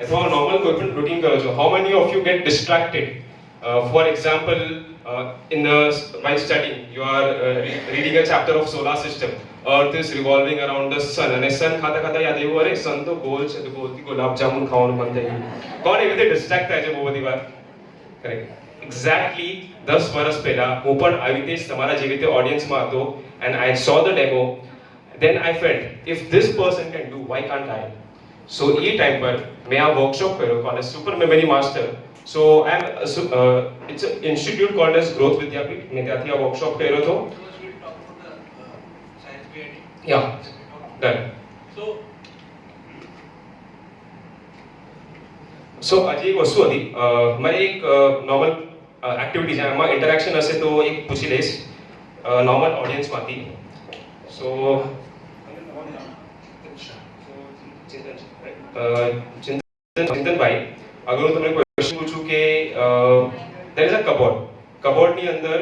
અથવા નોર્મલ કોઈ પણ રૂટીન કરો છો, how many of you get ડિસ્ટ્રેક્ટેડ? For example, while studying you are reading a chapter of solar system. Earth is revolving around the sun, અને sun ખાતા ખાતા યાદ એવું, અરે sun તો ગોલ છે, તો ગોલથી ગુલાબ જામુન ખાવાનું મન થઈ ગયું. કોણ એવી રીતે ડિસ્ટ્રેક્ટ થાય છે બહુ બધી વાર? કરેક્ટ. એક્ઝેક્ટલી 10 વર્ષ પહેલા હું પણ આવી રીતે જ તમારા જેવી રીતે ઓડિયન્સમાં હતો, and I saw the demo. Then I felt, if this person can do, why can't I? So A time પર મેં આ વર્કશોપ કર્યો college super memory master. So it's an institute called as Growth Vidyapit. મેં ત્યાંથી આ workshop કર્યો હતો. Yeah, done. So આજે એક વસ્તુ હતી, મારી એક નોર્મલ એક્ટિવિટી છે, એમાં ઇન્ટરેક્શન હશે તો એક પૂછી લઈશ નોર્મલ ઓડિયન્સમાંથી. સો ચિંતનભાઈ, અગર હું તમને ક્વેશ્ચન પૂછું કે there is a cupboard. કબોર્ડની અંદર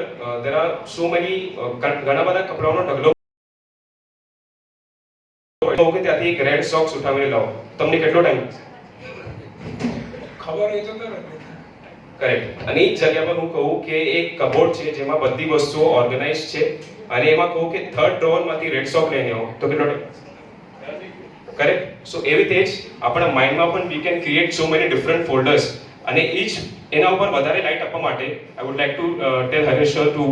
there are so many ઘણા બધા કપડાઓનો ઢગલો કે ત્યાંથી એક રેડ સોક્સ ઉઠાવીને લાવો, તમને કેટલો ટાઈમ ખબર હોય તો કરેક્ટ? અને એ જ જગ્યા પર હું કહું કે એક કબોર્ડ છે જેમાં બધી વસ્તુઓ ઓર્ગેનાઇઝ છે, અને એમાં કહું કે થર્ડ ડ્રોવરમાંથી રેડ સોક લઈને આવો, તો કેટલો ટાઈમ? કરેક્ટ. સો એવી રીતે જ આપણા માઇન્ડમાં પણ we can create so many different folders, અને ઈચ એના ઉપર વધારે લાઇટ આપવા માટે I would like to tell Haresh sir two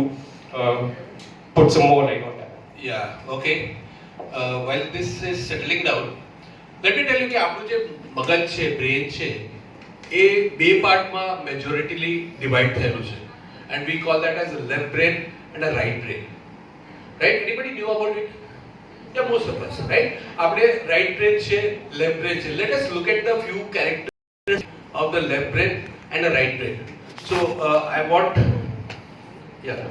put sum more light on that. Yeah, okay. While this is settling down, let me tell you કે આપણું જે મગજ છે, બ્રેન છે, એ બે પાર્ટમાં મેજોરિટીલી ડિવાઇડ થયેલું છે, and we call that as a left brain and a right brain. Right? Anybody knew about it? Yeah, most of us, right? આપણે right brain છે, left brain છે. Let us look at the few characteristics of the left brain and the right brain. So I want, yeah.